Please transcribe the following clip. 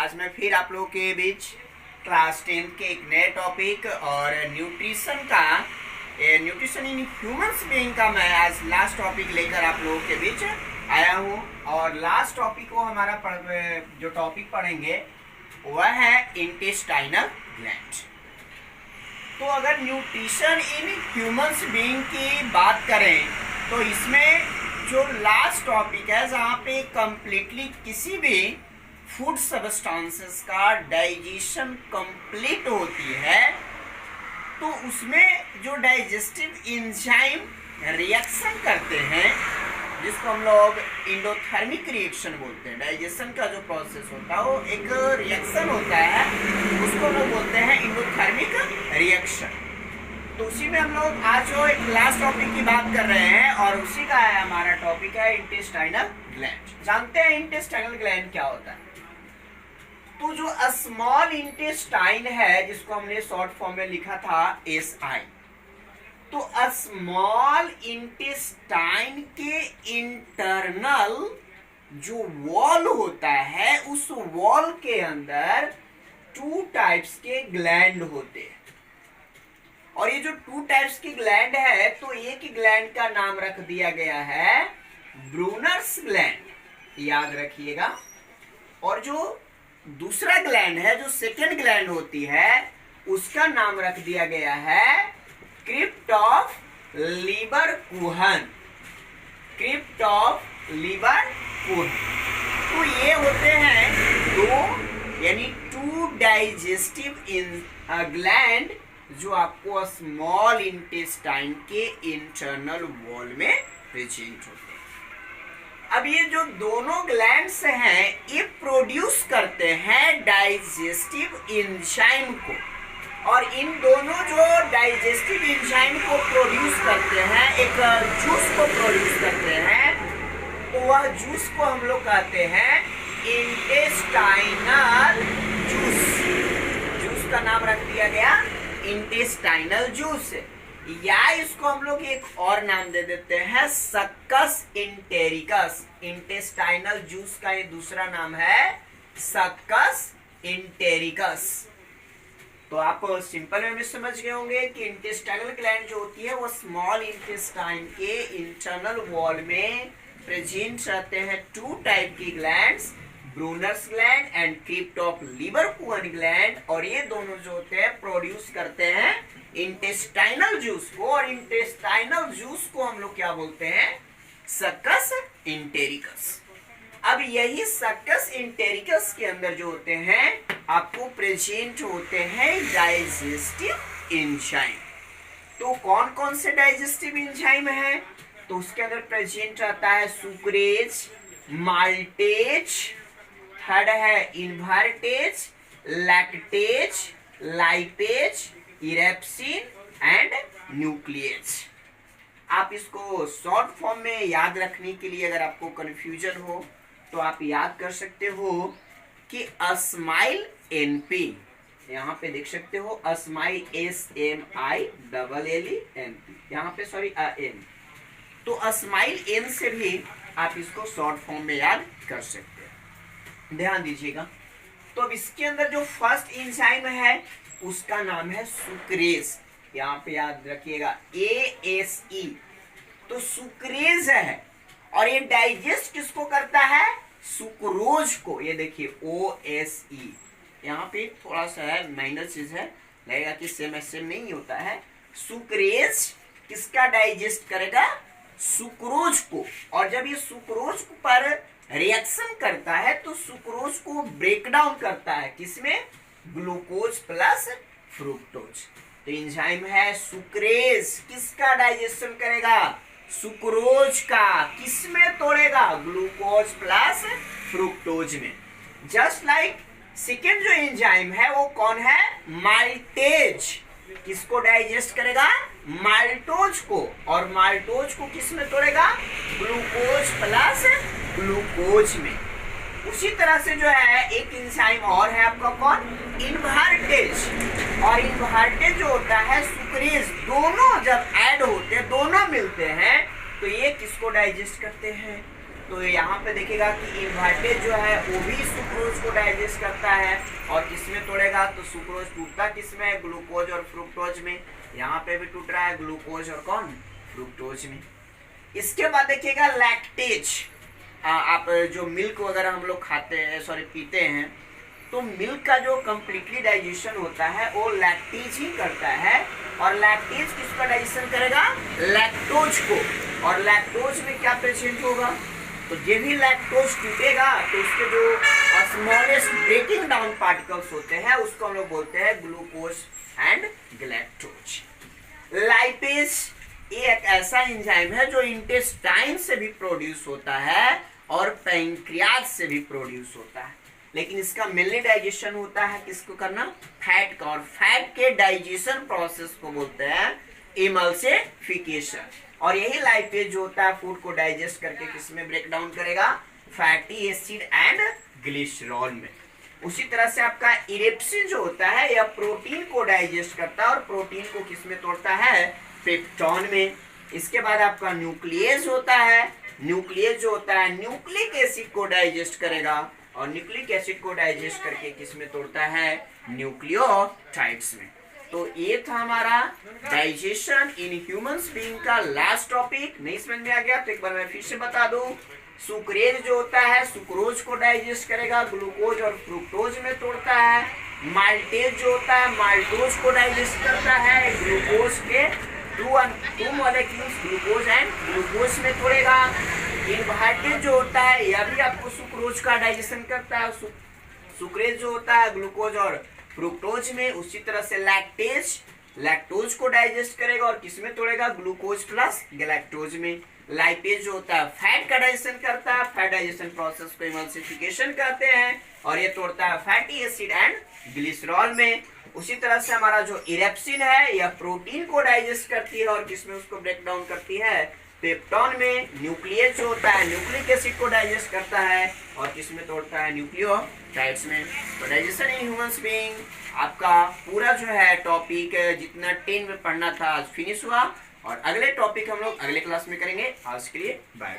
आज मैं फिर आप लोगों के बीच क्लास 10 के एक नए टॉपिक और न्यूट्रिशन का न्यूट्रिशन इन ह्यूमंस बीइंग का मैं आज लास्ट टॉपिक लेकर आप लोगों के बीच आया हूँ। और लास्ट टॉपिक को हमारा जो टॉपिक पढ़ेंगे वह है इंटेस्टाइनल ग्लैंड। तो अगर न्यूट्रिशन इन ह्यूमंस बीइंग की बात करें तो इसमें जो लास्ट टॉपिक है जहाँ पे कंप्लीटली किसी भी फूड सब्सटेंसेस का डाइजेशन कंप्लीट होती है तो उसमें जो डाइजेस्टिव एंजाइम रिएक्शन करते हैं जिसको हम लोग इंडोथर्मिक रिएक्शन बोलते हैं। डाइजेशन का जो प्रोसेस होता है वो एक रिएक्शन होता है, उसको हम लोग बोलते हैं इंडोथर्मिक रिएक्शन। तो उसी में हम लोग आज जो एक लास्ट टॉपिक की बात कर रहे हैं और उसी का है हमारा टॉपिक है इंटेस्टाइनल ग्लैंड। जानते हैं इंटेस्टाइनल ग्लैंड क्या होता है? तो जो स्मॉल इंटेस्टाइन है जिसको हमने शॉर्ट फॉर्म में लिखा था SI, तो स्मॉल इंटेस्टाइन के इंटरनल जो वॉल होता है उस वॉल के अंदर 2 टाइप्स के ग्लैंड होते हैं। और ये जो 2 टाइप्स की ग्लैंड है तो एक ग्लैंड का नाम रख दिया गया है ब्रूनर्स ग्लैंड, याद रखिएगा। और जो दूसरा ग्लैंड है जो सेकेंड ग्लैंड होती है उसका नाम रख दिया गया है क्रिप्ट ऑफ लीबरकुहन, क्रिप्ट ऑफ लीबरकुहन। तो ये होते हैं 2 यानी 2 डाइजेस्टिव ग्लैंड जो आपको स्मॉल इंटेस्टाइन के इंटरनल वॉल में प्रेजेंट होते हैं। अब ये जो दोनों ग्लैंड्स हैं ये प्रोड्यूस करते हैं डाइजेस्टिव एंजाइम को, और इन दोनों जो डाइजेस्टिव एंजाइम को प्रोड्यूस करते हैं, एक जूस को प्रोड्यूस करते हैं, तो वह जूस को हम लोग कहते हैं इंटेस्टाइनल जूस। जूस का नाम रख दिया गया इंटेस्टाइनल जूस, या इसको हम लोग एक और नाम दे देते हैं सक्कस इंटेरिकस। इंटेस्टाइनल जूस का ये दूसरा नाम है सक्कस इंटेरिकस। तो आप सिंपल वे में समझ गए होंगे कि इंटेस्टाइनल ग्लैंड जो होती है वो स्मॉल इंटेस्टाइन के इंटरनल वॉल में प्रेजेंट रहते हैं 2 टाइप की glands, Brunner's gland and crypt of Lieberkuhn gland. और ये दोनों जो होते हैं प्रोड्यूस करते हैं इंटेस्टाइनल जूस को, और इंटेस्टाइनल जूस को हम लोग क्या बोलते हैं? सक्कस इंटेरिकस। अब यही सक्कस इंटेरिकस के अंदर जो होते हैं आपको प्रेजेंट होते हैं डाइजेस्टिव एंजाइम। तो कौन कौन से डाइजेस्टिव एंजाइम है? तो उसके अंदर प्रेजेंट रहता है सुक्रेज, माल्टेज, थर्ड है invertase, lactase, lipase, erepsin and nucleus. आप इसको शॉर्ट फॉर्म में याद रखने के लिए अगर आपको कंफ्यूजन हो तो आप याद कर सकते हो कि अस्माइल NP, यहाँ पे देख सकते हो अस्माइल SMILLENP, यहाँ पे सॉरी N, तो अस्माइल N से भी आप इसको शॉर्ट फॉर्म में याद कर सकते हैं। ध्यान दीजिएगा। तो अब इसके अंदर जो फर्स्ट एंजाइम है उसका नाम है सुक्रेज, यहाँ पे याद रखिएगा ASE। तो सुक्रेज है और ये डाइजेस्ट किसको करता है? सुक्रोज को। ये देखिए OSE, यहाँ पे थोड़ा सा है माइनर चीज है, लगेगा कि सेम नहीं होता है। सुक्रेज किसका डाइजेस्ट करेगा? सुक्रोज को। और जब ये सुक्रोज पर रिएक्शन करता है तो सुक्रोज को ब्रेक डाउन करता है किसमें? Glucose plus fructose. तो एंजाइम है सुक्रेज, किसका डाइजेशन करेगा? सुक्रोज का। किसमें तोड़ेगा? ग्लूकोज प्लस फ्रुक्टोज में। जस्ट लाइक सेकेंड जो एंजाइम है वो कौन है? माल्टेज। किसको डाइजेस्ट करेगा? माल्टोज को। और माल्टोज को किसमें तोड़ेगा? ग्लूकोज प्लस ग्लूकोज में। उसी तरह से जो है एक एंजाइम और है आपका कौन? इन्वर्टेज। और इन्वर्टेज जो होता है सुक्रेज, दोनों जब ऐड होते हैं, दोनों मिलते हैं तो ये किसको डाइजेस्ट करते हैं? तो यहाँ पे देखिएगा कि इन्वर्टेज जो है वो भी सुक्रोज को डाइजेस्ट करता है और किसमें तोड़ेगा, तो सुक्रोज टूटता किसमें, ग्लूकोज और फ्रुक्टोज में। यहाँ पे भी टूट रहा है ग्लूकोज और कौन, फ्रुक्टोज में। इसके बाद देखिएगा लैक्टेज। आप जो मिल्क वगैरह हम लोग खाते हैं, सॉरी पीते हैं, तो मिल्क का जो कम्प्लीटली डाइजेशन होता है वो लैक्टेज ही करता है। और लैक्टेज किसका डाइजेशन करेगा, लैक्टोज को। और लैक्टोज में क्या प्रेजेंट होगा, तो जब भी लैक्टोज टूटेगा तो उसके जो स्मॉलेस्ट ब्रेकिंग डाउन पार्टिकल्स होते हैं उसको हम लोग बोलते हैं ग्लूकोज एंड गैलेक्टोज। लाइपेज एक ऐसा एंजाइम है जो इंटेस्टाइन से भी प्रोड्यूस होता है और पैंक्रियाज से भी प्रोड्यूस होता है, लेकिन इसका मेनली डाइजेशन होता है किसको करना, फैट का। और फैट के डाइजेशन प्रोसेस को बोलते हैं इमल्सिफिकेशन। और यही लाइपेज जो होता है फूड को डाइजेस्ट करके किसमें ब्रेक डाउन करेगा, फैटी एसिड एंड ग्लिसरॉल में। उसी तरह से आपका इरेप्सिन जो होता है यह प्रोटीन को डाइजेस्ट करता है और प्रोटीन को किसमें तोड़ता है, पेप्टॉन में। इसके बाद आपका न्यूक्लियस होता है। न्यूक्लियस जो होता है न्यूक्लिक एसिड को डाइजेस्ट करेगा और न्यूक्लिक एसिड को डाइजेस्ट करके किसमें तोड़ता है, न्यूक्लियोटाइड्स में। तो ये था हमारा डाइजेशन इन ह्यूमंस बीइंग का लास्ट टॉपिक। नहीं समझ में आ गया तो एक बार मैं फिर से बता दूं। सुक्रेज जो होता है सुक्रोज को डाइजेस्ट करेगा, ग्लूकोज और फ्रुक्टोज में तोड़ता है। माल्टेज जो होता है माल्टोज को डाइजेस्ट करता है, ग्लूकोज के two molecules glucose and glucose में तोड़ेगा। इन्वर्टेज जो होता है यह भी आपको सुक्रोज का डाइजेशन करता है, सुक्रेज जो होता है ग्लूकोज और फ्रुक्टोज में। उसी तरह से लैक्टेज लैक्टोज को डाइजेस्ट करेगा और किसमें तोड़ेगा, ग्लूकोज प्लस गैलेक्टोज में। लाइपेज जो होता है फैट का डाइजेशन करता है, फैट डाइजेशन प्रोसेस को इमल्सिफिकेशन कहते हैं और ये तोड़ता है फैटी एसिड एंड ग्लिसरॉल में। उसी तरह से हमारा जो इरेप्सिन है यह प्रोटीन को डाइजेस्ट करती है और किसमें उसको ब्रेक डाउन करती है, पेप्टॉन में। न्यूक्लियस जो होता है न्यूक्लिक एसिड को डाइजेस्ट करता है और किसमें तोड़ता है, न्यूक्लियोटाइड्स में। तो डाइजेशन इन ह्यूमंस बीइंग आपका पूरा जो है टॉपिक जितना 10 में पढ़ना था आज फिनिश हुआ और अगले टॉपिक हम लोग अगले क्लास में करेंगे। आज के लिए बाय।